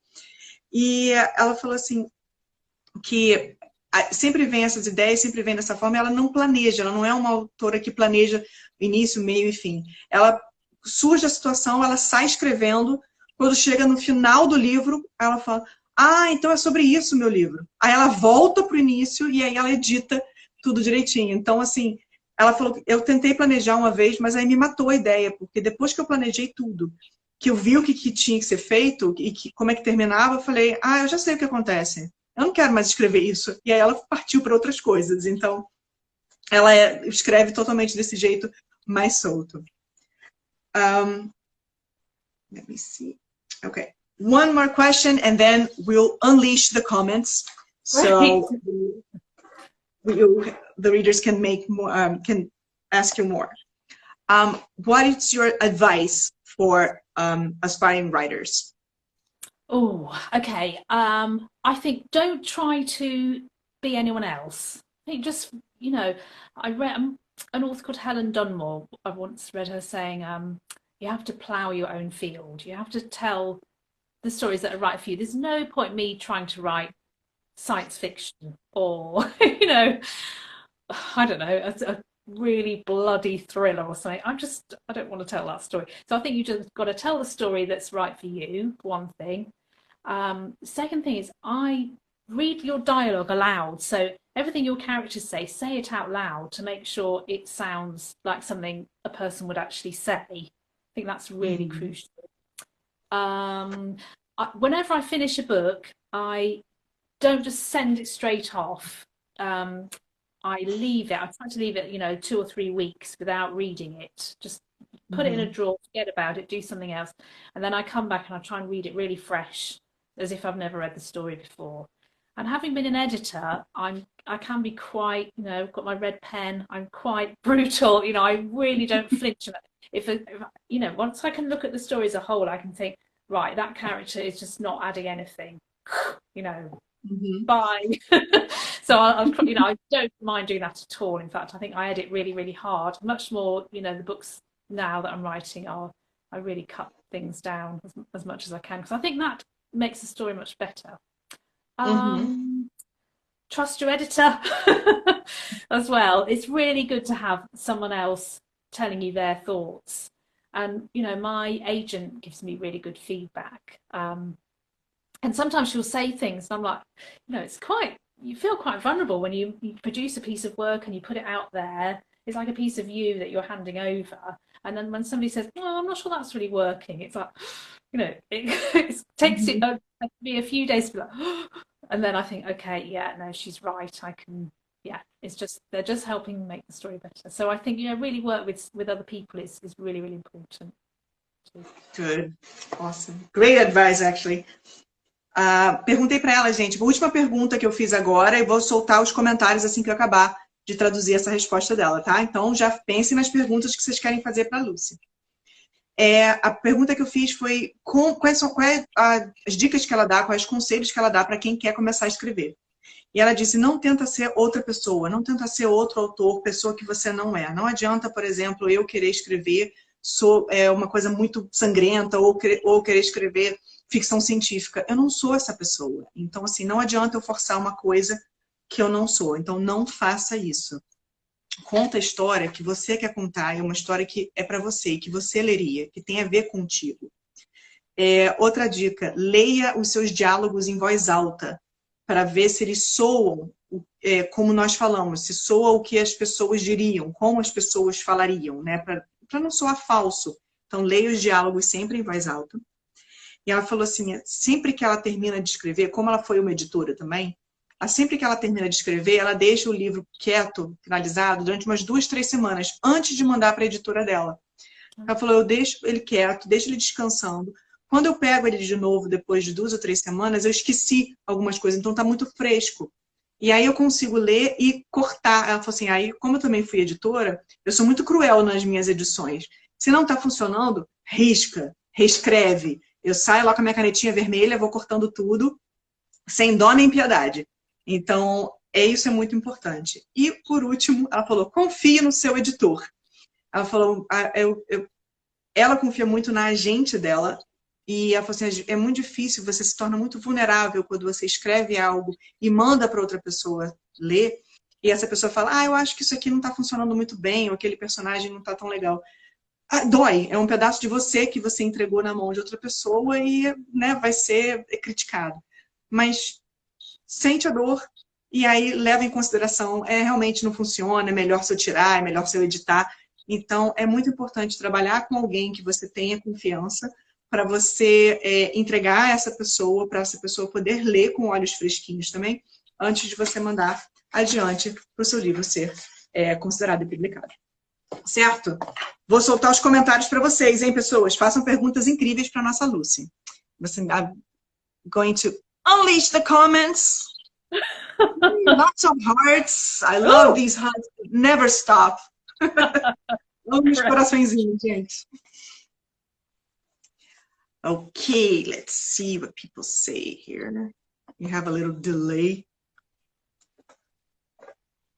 E ela falou assim, que sempre vem essas ideias, sempre vem dessa forma, ela não planeja, ela não é uma autora que planeja início, meio e fim. Ela surge a situação, ela sai escrevendo, quando chega no final do livro, ela fala, ah, então é sobre isso o meu livro. Aí ela volta para o início e aí ela edita tudo direitinho. Então, assim, ela falou, eu tentei planejar uma vez, mas aí me matou a ideia, porque depois que eu planejei tudo, que eu vi o que tinha que ser feito e como é que terminava, eu falei, ah, eu já sei o que acontece. Eu não quero mais escrever isso. E aí ela partiu para outras coisas. Então, ela escreve totalmente desse jeito mais solto. Let me see. Okay. One more question and then we'll unleash the comments.
Great.
So the readers can make more, can ask you more. What is your advice for aspiring writers?
Oh, okay. I think don't try to be anyone else. I think just, I read an author called Helen Dunmore. I once read her saying, you have to plough your own field. You have to tell the stories that are right for you. There's no point me trying to write science fiction or, you know, I don't know, a really bloody thriller or something. I don't want to tell that story. So I think you just got to tell the story that's right for you, one thing. Second thing is I read your dialogue aloud. So everything your characters say it out loud to make sure it sounds like something a person would actually say. I think that's really crucial. Whenever I finish a book, I don't just send it straight off. I leave it. I try to leave it, you know, 2 or 3 weeks without reading it. Just put it in a drawer, forget about it, do something else. And then I come back and I try and read it really fresh, as if I've never read the story before. And having been an editor, I can be quite, you know, got my red pen, I'm quite brutal, you know, I really don't flinch. If you know, once I can look at the story as a whole, I can think, right, that character is just not adding anything, you know. Bye. So you know, I don't mind doing that at all. In fact, I think I edit really, really hard. Much more, you know, the books now that I'm writing I really cut things down as much as I can because I think that makes the story much better. Trust your editor as well. It's really good to have someone else telling you their thoughts. And you know, my agent gives me really good feedback. And sometimes she'll say things, and I'm like, you know, you feel quite vulnerable when you produce a piece of work and you put it out there. It's like a piece of you that you're handing over. And then when somebody says, oh, I'm not sure that's really working, it's like, you know, it takes me a few days to be like, and then I think, okay, yeah, no, she's right. They're just helping make the story better. So I think, you know, really work with other people is really, really important.
Good. Awesome. Great advice, actually. Perguntei para ela, gente, a última pergunta que eu fiz agora e vou soltar os comentários assim que eu acabar de traduzir essa resposta dela, tá? Então já pensem nas perguntas que vocês querem fazer para a Lucy. A pergunta que eu fiz foi quais as dicas que ela dá, quais os conselhos que ela dá para quem quer começar a escrever. E ela disse, não tenta ser outra pessoa, não tenta ser outro autor, pessoa que você não é. Não adianta, por exemplo, eu querer escrever uma coisa muito sangrenta ou querer escrever ficção científica. Eu não sou essa pessoa. Então, assim, não adianta eu forçar uma coisa que eu não sou. Então, não faça isso. Conta a história que você quer contar, é uma história que é para você, que você leria, que tem a ver contigo. Outra dica, leia os seus diálogos em voz alta, para ver se eles soam como nós falamos, se soa o que as pessoas diriam, como as pessoas falariam, né? Para não soar falso. Então, leia os diálogos sempre em voz alta. E ela falou assim, sempre que ela termina de escrever, como ela foi uma editora também, sempre que ela termina de escrever, ela deixa o livro quieto, finalizado, durante umas 2, 3 semanas, antes de mandar para a editora dela. Ela falou, eu deixo ele quieto, deixo ele descansando. Quando eu pego ele de novo, depois de 2 ou 3 semanas, eu esqueci algumas coisas, então está muito fresco. E aí eu consigo ler e cortar. Ela falou assim, aí como eu também fui editora, eu sou muito cruel nas minhas edições. Se não está funcionando, risca, reescreve. Eu saio lá com a minha canetinha vermelha, vou cortando tudo, sem dó nem piedade. Então, isso é muito importante. E, por último, ela falou, confie no seu editor. Ela falou, ela confia muito na agente dela, e ela falou assim, é muito difícil, você se torna muito vulnerável quando você escreve algo e manda para outra pessoa ler, e essa pessoa fala, eu acho que isso aqui não está funcionando muito bem, ou aquele personagem não está tão legal. Dói, é um pedaço de você que você entregou na mão de outra pessoa e, né, vai ser criticado. Mas sente a dor e aí leva em consideração, realmente não funciona, é melhor se eu tirar, é melhor se eu editar. Então, é muito importante trabalhar com alguém que você tenha confiança para você entregar a essa pessoa, para essa pessoa poder ler com olhos fresquinhos também, antes de você mandar adiante para o seu livro ser considerado e publicado. Certo? Vou soltar os comentários para vocês, hein, pessoas? Façam perguntas incríveis para a nossa Lucy. I'm going to unleash the comments. Lots of hearts. I love these hearts. Never stop. Vamos coraçõezinhos, gente. Okay, let's see what people say here. You have a little delay.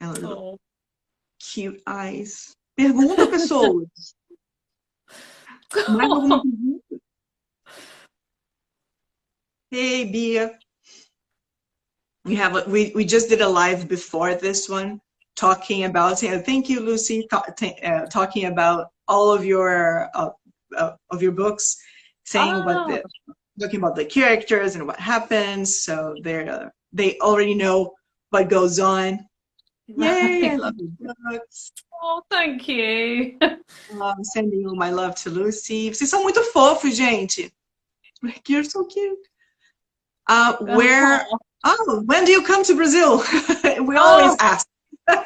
And a little cute eyes. Pergunta, pessoas. Mais alguma pergunta? Hey, Bia. We just did a live before this one, talking about, thank you, Lucy, talking about all of your books, saying
Ah,
talking about the characters and what happens. So they already know what goes on. Yay, I
right.
love your books.
Oh, thank you.
I'm sending all my love to Lucy. Vocês são muito fofos, gente. Like, you're so cute.
Oh,
When do you come to Brazil? We always
oh,
ask. We
I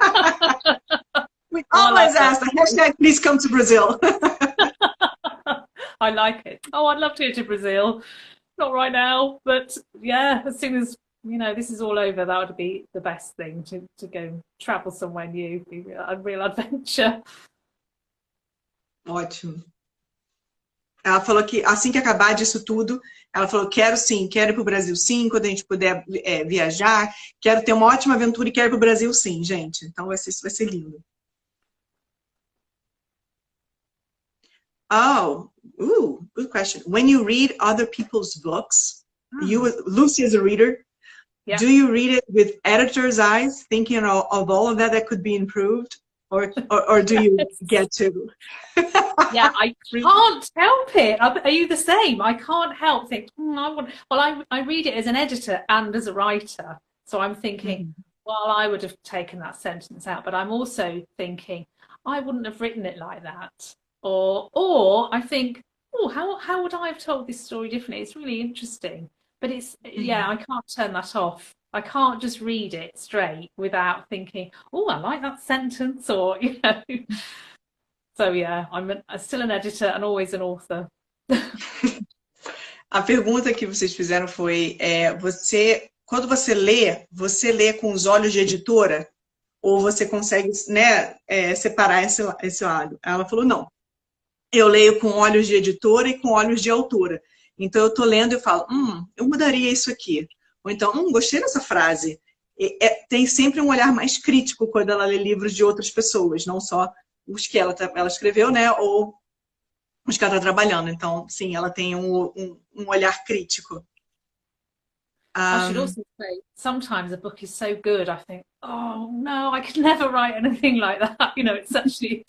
like
always ask. The hashtag, please come to Brazil.
that. I like it. Oh, I'd love to go to Brazil. Not right now, but yeah, as soon as this is all over, that would be the best thing to go travel somewhere new, be a real adventure.
Ótimo. Ela falou que assim que acabar disso tudo, ela falou, quero sim, quero ir para o Brasil sim, quando a gente puder viajar, quero ter uma ótima aventura e quero ir para o Brasil sim, gente. Então isso vai ser lindo. Oh, good question. When you read other people's books, Lucy is a reader,
Yeah.
do you read it with editor's eyes, thinking of all of that could be improved? Or do you get to?
Yeah, I can't help it. Are you the same? I can't help think. I read it as an editor and as a writer, so I'm thinking, well, I would have taken that sentence out, but I'm also thinking I wouldn't have written it like that, or I think, oh, how would I have told this story differently? It's really interesting, but I can't turn that off. I can't just read it straight without thinking, oh, I like that sentence, or So yeah, I'm still an editor and always an author.
A pergunta que vocês fizeram foi, quando você lê com os olhos de editora? Ou você consegue, né, separar esse lado? Ela falou, não. Eu leio com olhos de editora e com olhos de autora. Então eu tô lendo e falo, eu mudaria isso aqui. Ou então, gostei dessa frase. Tem sempre um olhar mais crítico quando ela lê livros de outras pessoas, não só os que ela escreveu, né? Ou os que ela está trabalhando. Então, sim, ela tem um olhar crítico.
I should also say, sometimes a book is so good, I think, oh no, I could never write anything like that. It's actually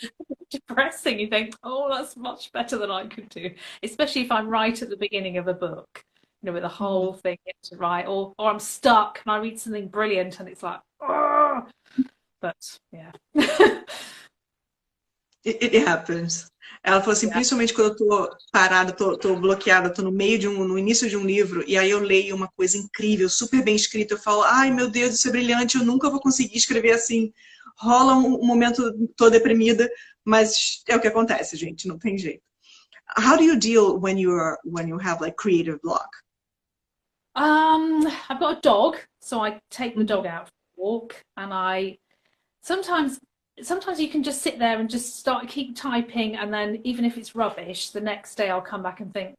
depressing. You think, oh, that's much better than I could do. Especially if I'm right at the beginning of a book, with the whole thing to write, or I'm stuck and I read something brilliant and it's like, oh, but yeah.
It happens. Ela falou assim, principalmente quando eu tô parada, tô bloqueada, tô no início de um livro, e aí eu leio uma coisa incrível, super bem escrita, eu falo, ai meu Deus, isso é brilhante, eu nunca vou conseguir escrever assim. Rola um momento, tô deprimida, mas é o que acontece, gente, não tem jeito. How do you deal when you have like creative block?
I've got a dog, so I take the dog out for a walk, and sometimes you can just sit there and just keep typing, and then even if it's rubbish, the next day I'll come back and think,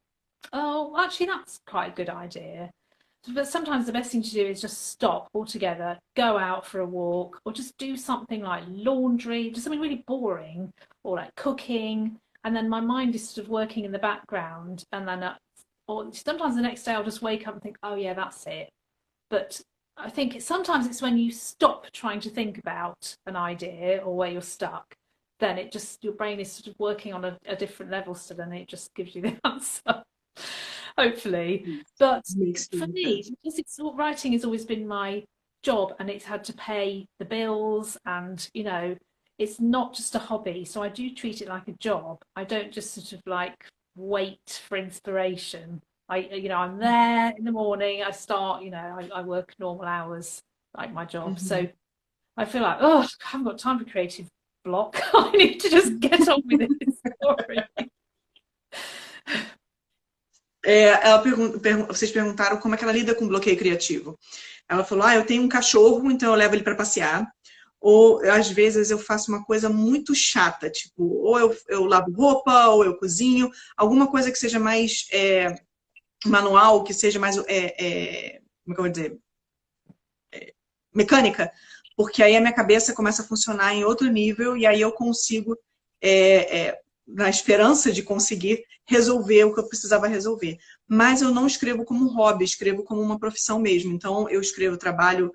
oh, actually that's quite a good idea. But sometimes the best thing to do is just stop altogether, go out for a walk, or just do something like laundry, just something really boring, or like cooking, and then my mind is sort of working in the background, and then or sometimes the next day I'll just wake up and think, oh yeah, that's it. But I think sometimes it's when you stop trying to think about an idea or where you're stuck, then your brain is sort of working on a different level still, and it just gives you the answer, hopefully. But for me, because writing has always been my job and it's had to pay the bills, and it's not just a hobby, so I do treat it like a job. I don't just sort of like wait for inspiration. I'm there in the morning, I start, I work normal hours like my job. So I feel like, oh, I haven't got time for creative block. I need to just get on with this story.
Vocês perguntaram como é que ela lida com bloqueio criativo. Ela falou, eu tenho um cachorro, então eu levo ele para passear. Ou, às vezes, eu faço uma coisa muito chata, tipo, ou eu lavo roupa, ou eu cozinho, alguma coisa que seja mais manual, que seja mais, como é que eu vou dizer, mecânica, porque aí a minha cabeça começa a funcionar em outro nível e aí eu consigo, na esperança de conseguir resolver o que eu precisava resolver. mas eu não escrevo como um hobby, escrevo como uma profissão mesmo. Então, eu escrevo, trabalho,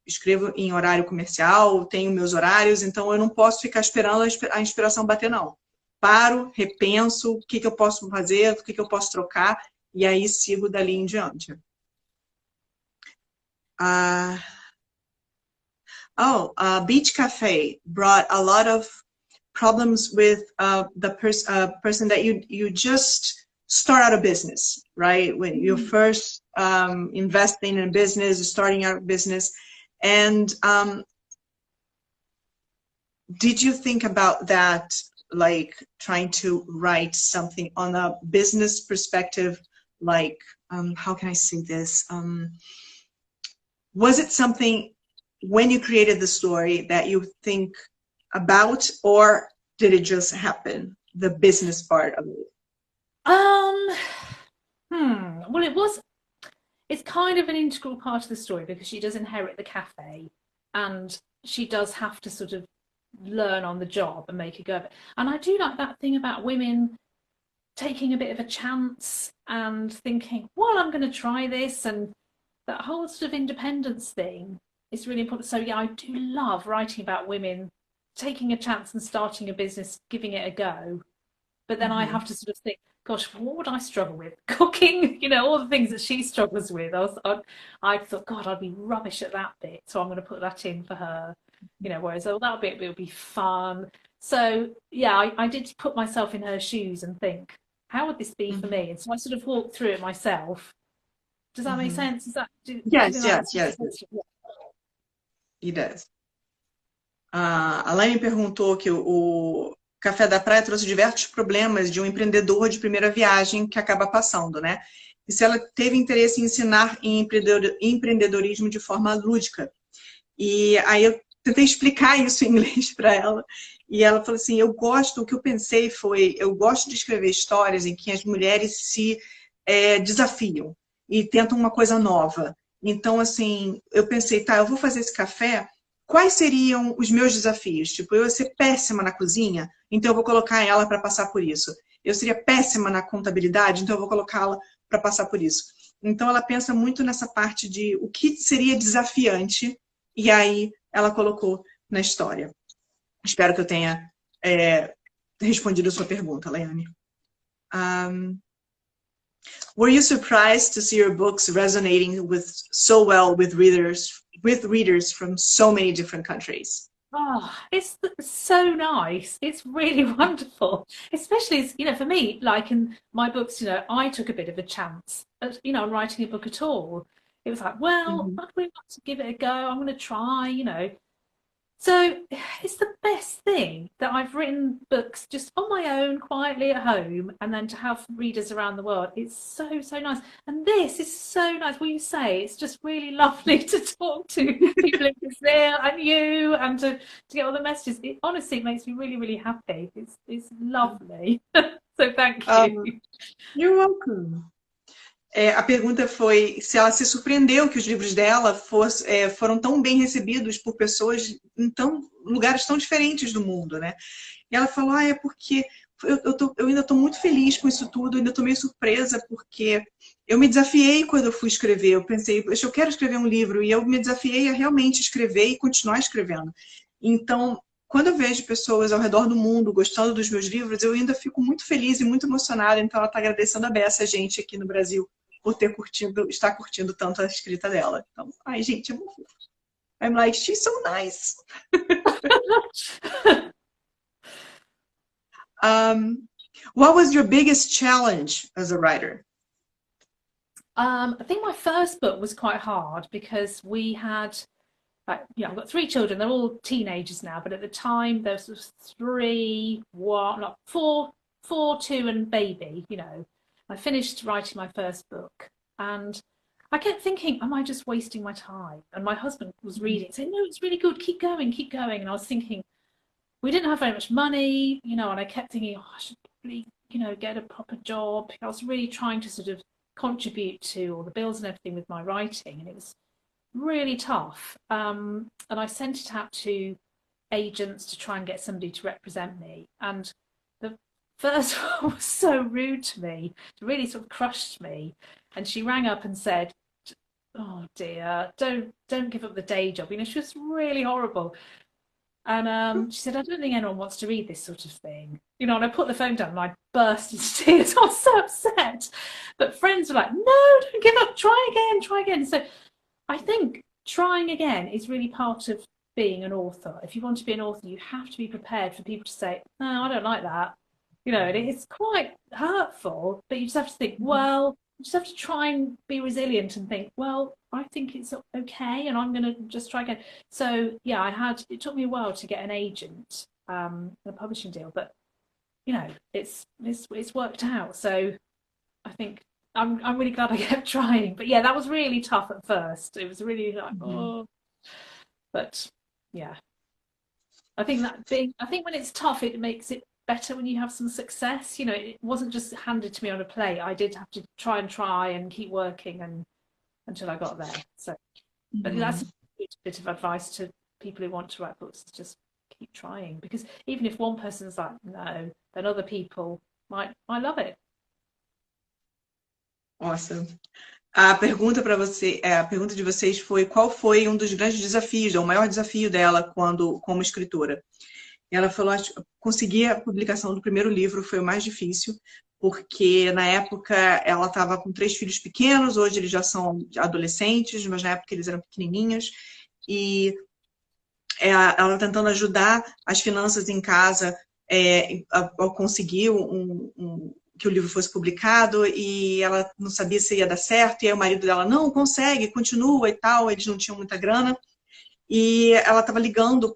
escrevo em horário comercial, tenho meus horários, então eu não posso ficar esperando a inspiração bater, não. Paro, repenso, o que que eu posso fazer, o que que eu posso trocar, e aí sigo dali em diante. Beach Cafe brought a lot of problems with the person that you just start out a business, right? When you're first investing in a business, starting out a business. And did you think about that, like trying to write something on a business perspective, like, how can I say this? Was it something when you created the story that you think about, or did it just happen, the business part of it?
Well, it's kind of an integral part of the story because she does inherit the cafe and she does have to sort of learn on the job and make a go of it. And I do like that thing about women taking a bit of a chance and thinking, well, I'm going to try this, and that whole sort of independence thing is really important. So yeah, I do love writing about women taking a chance and starting a business, giving it a go. But then I have to sort of think, gosh, what would I struggle with? Cooking, all the things that she struggles with. I thought, God, I'd be rubbish at that bit, so I'm going to put that in for her. Whereas that bit will be fun. So yeah, I did put myself in her shoes and think, how would this be for me? And so I sort of walked through it myself. Does that make sense?
Yes. It does. A Laine perguntou que o Café da Praia trouxe diversos problemas de um empreendedor de primeira viagem que acaba passando, né? E se ela teve interesse em ensinar em empreendedorismo de forma lúdica. E aí eu tentei explicar isso em inglês para ela. E ela falou assim, o que eu pensei foi, eu gosto de escrever histórias em que as mulheres se desafiam e tentam uma coisa nova. Então, assim, eu pensei, tá, eu vou fazer esse café, quais seriam os meus desafios? Tipo, eu ia ser péssima na cozinha, então eu vou colocar ela para passar por isso. Eu seria péssima na contabilidade, então eu vou colocá-la para passar por isso. Então, ela pensa muito nessa parte de o que seria desafiante, e aí ela colocou na história. Espero que eu tenha respondido a sua pergunta, Laiane. Were you surprised to see your books resonating so well with readers from so many different countries?
Oh, it's so nice. It's really wonderful. Especially as, for me, like in my books, I took a bit of a chance at, on writing a book at all. It was like, well, I'd really like to give it a go. I'm going to try. So it's the best thing that I've written books just on my own, quietly at home, and then to have readers around the world. It's so, so nice. And this is so nice. What you say, it's just really lovely to talk to people in Brazil and you, and to get all the messages. It honestly makes me really, really happy. It's lovely. So thank you.
You're welcome. A pergunta foi se ela se surpreendeu que os livros dela foram tão bem recebidos por pessoas em lugares tão diferentes do mundo, né? E ela falou, é porque eu ainda estou muito feliz com isso tudo, ainda estou meio surpresa, porque eu me desafiei quando eu fui escrever. Eu pensei, eu quero escrever um livro, e eu me desafiei a realmente escrever e continuar escrevendo. Então, quando eu vejo pessoas ao redor do mundo gostando dos meus livros, eu ainda fico muito feliz e muito emocionada. Então, ela está agradecendo a beça, a gente aqui no Brasil, por estar curtindo tanto a escrita dela. Então, ai, gente, é muito fofo. I'm like, she's so nice. What was your biggest challenge as a writer?
I think my first book was quite hard because we had, I've got 3 children. They're all teenagers now, but at the time there was 3, 1, not 4, 2, and baby. I finished writing my first book and I kept thinking, am I just wasting my time? And my husband was reading, saying, no, it's really good, keep going, keep going. And I was thinking, we didn't have very much money, and I kept thinking, I should probably, get a proper job. I was really trying to sort of contribute to all the bills and everything with my writing, and it was really tough. And I sent it out to agents to try and get somebody to represent me. And first one was so rude to me. It really sort of crushed me. And she rang up and said, "Oh dear, don't give up the day job." You know, she was really horrible. And she said, "I don't think anyone wants to read this sort of thing." You know, and I put the phone down and I burst into tears. I was so upset. But friends were like, "No, don't give up. Try again, try again." So I think trying again is really part of being an author. If you want to be an author, you have to be prepared for people to say, "No, I don't like that." You know, and it's quite hurtful, but you just have to think, well, you just have to try and be resilient and think, well, I think it's okay and I'm going to just try again. So, yeah, it took me a while to get an agent, a publishing deal, but, you know, it's worked out. So I think I'm really glad I kept trying. But yeah, that was really tough at first. It was really like, oh, but yeah. I think when it's tough, it makes it better when you have some success. You know, it wasn't just handed to me on a plate. I did have to try and keep working and until I got there. So, but that's a bit of advice to people who want to write books: just keep trying, because even if one person's like no, then other people might love it.
Awesome. A pergunta para você, a pergunta de vocês foi qual foi um dos grandes desafios, ou o maior desafio dela como escritora. Ela falou, conseguir a publicação do primeiro livro foi o mais difícil, porque na época ela estava com 3 filhos pequenos, hoje eles já são adolescentes, mas na época eles eram pequenininhos, e ela tentando ajudar as finanças em casa ao conseguir que o livro fosse publicado, e ela não sabia se ia dar certo, e aí o marido dela, não, consegue, continua e tal, eles não tinham muita grana, e ela estava ligando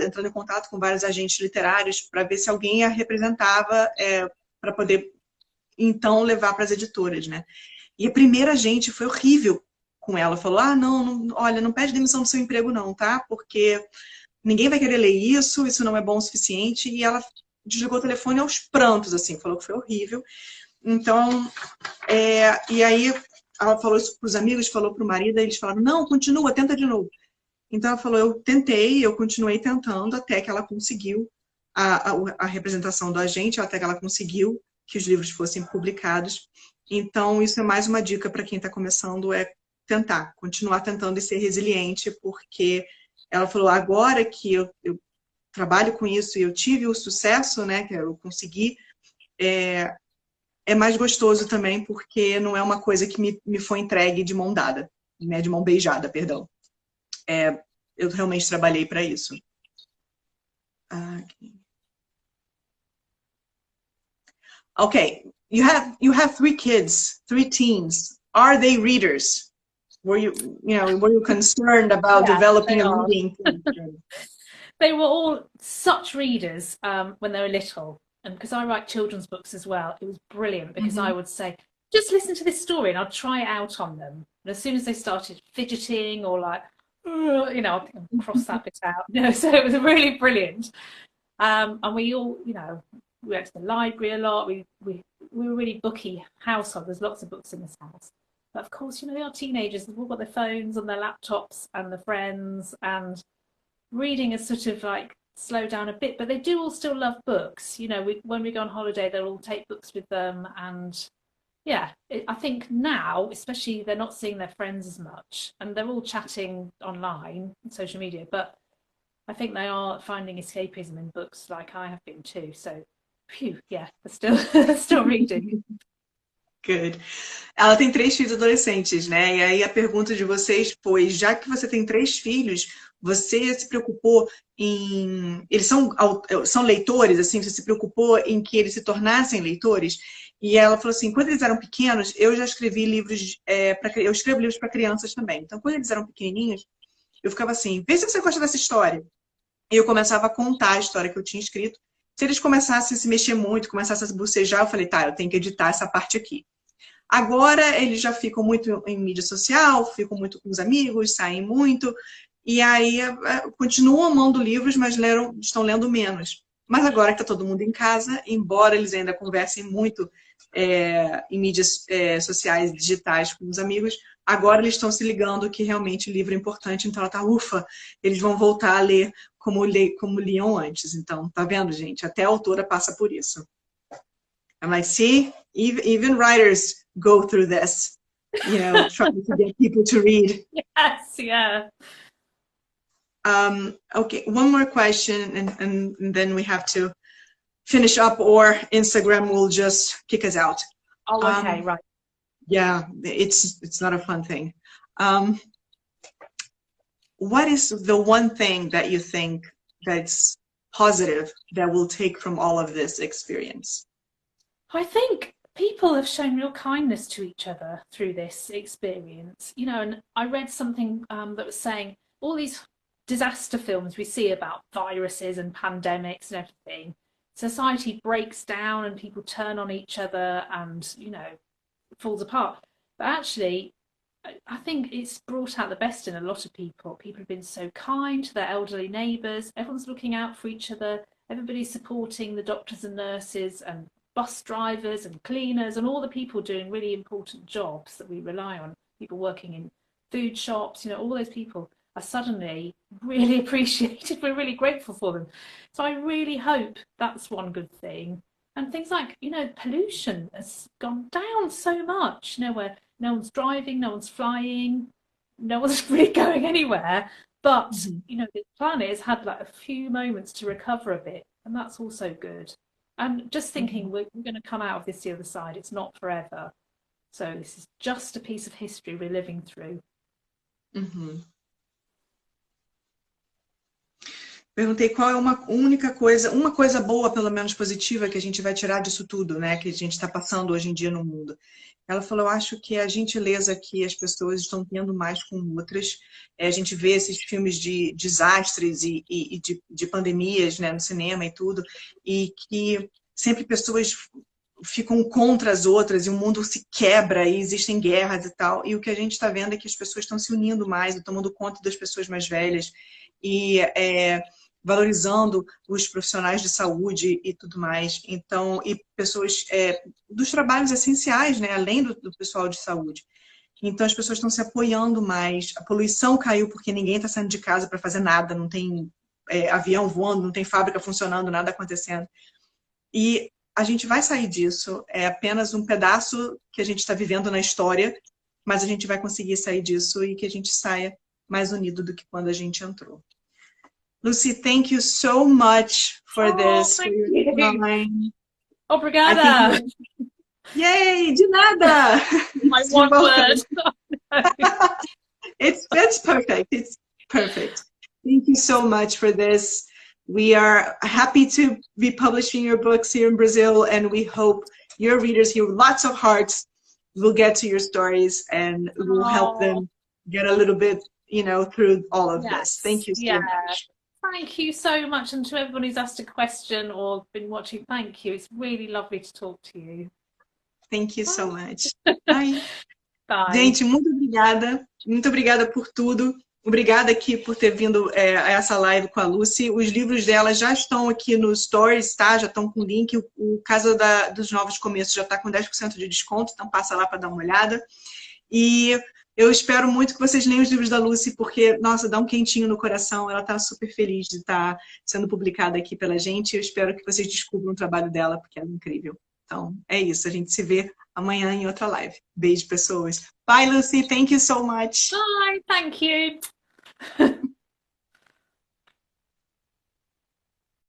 entrando em contato com vários agentes literários para ver se alguém a representava para poder, então, levar para as editoras, né? E a primeira agente foi horrível com ela, falou, não, olha, não pede demissão do seu emprego não, tá? Porque ninguém vai querer ler isso não é bom o suficiente, e ela desligou o telefone aos prantos, assim, falou que foi horrível. Então, e aí ela falou isso para os amigos, falou para o marido, e eles falaram, não, continua, tenta de novo. Então ela falou, eu continuei tentando até que ela conseguiu a representação do agente, até que ela conseguiu que os livros fossem publicados. Então isso é mais uma dica para quem está começando, tentar, continuar tentando e ser resiliente, porque ela falou, agora que eu trabalho com isso e eu tive o sucesso, né, que eu consegui, é mais gostoso também, porque não é uma coisa que me foi entregue de mão dada, né, de mão beijada, perdão. Eu realmente trabalhei para isso. Okay, you have 3 kids, 3 teens. Are they readers? Were you concerned about developing a reading?
They were all such readers when they were little, and because I write children's books as well, it was brilliant because I would say, just listen to this story, and I'd try it out on them. And as soon as they started fidgeting or like, you know, I'll cross that bit out. You know, so it was really brilliant. And we all, you know, we went to the library a lot. We were a really booky household. There's lots of books in this house. But of course, you know, they are teenagers. They've all got their phones and their laptops and their friends, and reading has sort of like slowed down a bit. But they do all still love books. You know, when we go on holiday, they'll all take books with them, and yeah, I think now, especially, they're not seeing their friends as much, and they're all chatting online, social media, but I think they are finding escapism in books like I have been too. So, phew, yeah, they're still reading.
Good. Ela tem 3 filhos adolescentes, né? E aí a pergunta de vocês foi, já que você tem 3 filhos, você se preocupou em... Eles são leitores, assim, você se preocupou em que eles se tornassem leitores? E ela falou assim, quando eles eram pequenos, eu já escrevi livros, eu escrevo livros para crianças também. Então, quando eles eram pequenininhos, eu ficava assim, vê se você gosta dessa história. E eu começava a contar a história que eu tinha escrito. Se eles começassem a se mexer muito, começassem a bocejar, eu falei, tá, eu tenho que editar essa parte aqui. Agora, eles já ficam muito em mídia social, ficam muito com os amigos, saem muito, e aí continuam amando livros, mas estão lendo menos. Mas agora que está todo mundo em casa, embora eles ainda conversem muito em mídias sociais, digitais com os amigos, agora eles estão se ligando que realmente o livro é importante, então ela tá, ufa, eles vão voltar a ler como liam antes. Então, tá vendo, gente? Até a autora passa por isso. I'm like, see, even writers go through this, you know, trying to get people to read.
Yes, yeah.
Okay, one more question, and then we have to finish up, or Instagram will just kick us out.
Oh, okay, right.
Yeah, it's not a fun thing. What is the one thing that you think that's positive that we'll take from all of this experience?
I think people have shown real kindness to each other through this experience. You know, and I read something that was saying all these disaster films we see about viruses and pandemics and everything, society breaks down and people turn on each other and, you know, falls apart. But actually, I think it's brought out the best in a lot of people. People have been so kind to their elderly neighbours. Everyone's looking out for each other. Everybody's supporting the doctors and nurses and bus drivers and cleaners and all the people doing really important jobs that we rely on. People working in food shops, you know, all those people are suddenly really appreciated. We're really grateful for them. So I really hope that's one good thing. And things like, you know, pollution has gone down so much, you know, where no one's driving, no one's flying, no one's really going anywhere. But, you know, the planet has had like a few moments to recover a bit, and that's also good. And just thinking we're going to come out of this the other side, it's not forever. So this is just a piece of history we're living through.
Perguntei qual é uma única coisa, uma coisa boa, pelo menos positiva, que a gente vai tirar disso tudo, né? Que a gente está passando hoje em dia no mundo. Ela falou, eu acho que a gentileza que as pessoas estão tendo mais com outras. A gente vê esses filmes de desastres e de pandemias, né, no cinema e tudo, e que sempre pessoas ficam contra as outras e o mundo se quebra e existem guerras e tal. E o que a gente está vendo é que as pessoas estão se unindo mais e tomando conta das pessoas mais velhas e valorizando os profissionais de saúde e tudo mais. Então, e pessoas dos trabalhos essenciais, né, além do pessoal de saúde. Então, as pessoas estão se apoiando mais. A poluição caiu porque ninguém está saindo de casa para fazer nada, não tem avião voando, não tem fábrica funcionando, nada acontecendo. E a gente vai sair disso. É apenas um pedaço que a gente está vivendo na história, mas a gente vai conseguir sair disso e que a gente saia mais unido do que quando a gente entrou. Lucy, thank you so much for this.
Thank you.
Time.
Obrigada.
Yay, de nada.
My one word.
It's perfect. It's perfect. Thank you so much for this. We are happy to be publishing your books here in Brazil, and we hope your readers here with lots of hearts will get to your stories and will help them get a little bit, you know, through all of this. Thank you so much.
Thank you so much, and to everyone who's asked a question or been watching, thank you. It's really lovely to talk to you.
Thank you so much. Bye.
Bye.
Gente, muito obrigada. Muito obrigada por tudo. Obrigada aqui por ter vindo a essa live com a Lucy. Os livros dela já estão aqui no Stories, tá? Já estão com link. O caso dos Novos Começos já está com 10% de desconto, então passa lá para dar uma olhada. E eu espero muito que vocês leiam os livros da Lucy, porque, nossa, dá um quentinho no coração. Ela está super feliz de estar sendo publicada aqui pela gente. Eu espero que vocês descubram o trabalho dela, porque ela é incrível. Então, é isso. A gente se vê amanhã em outra live. Beijo, pessoas. Bye, Lucy. Thank you so much.
Bye. Thank you.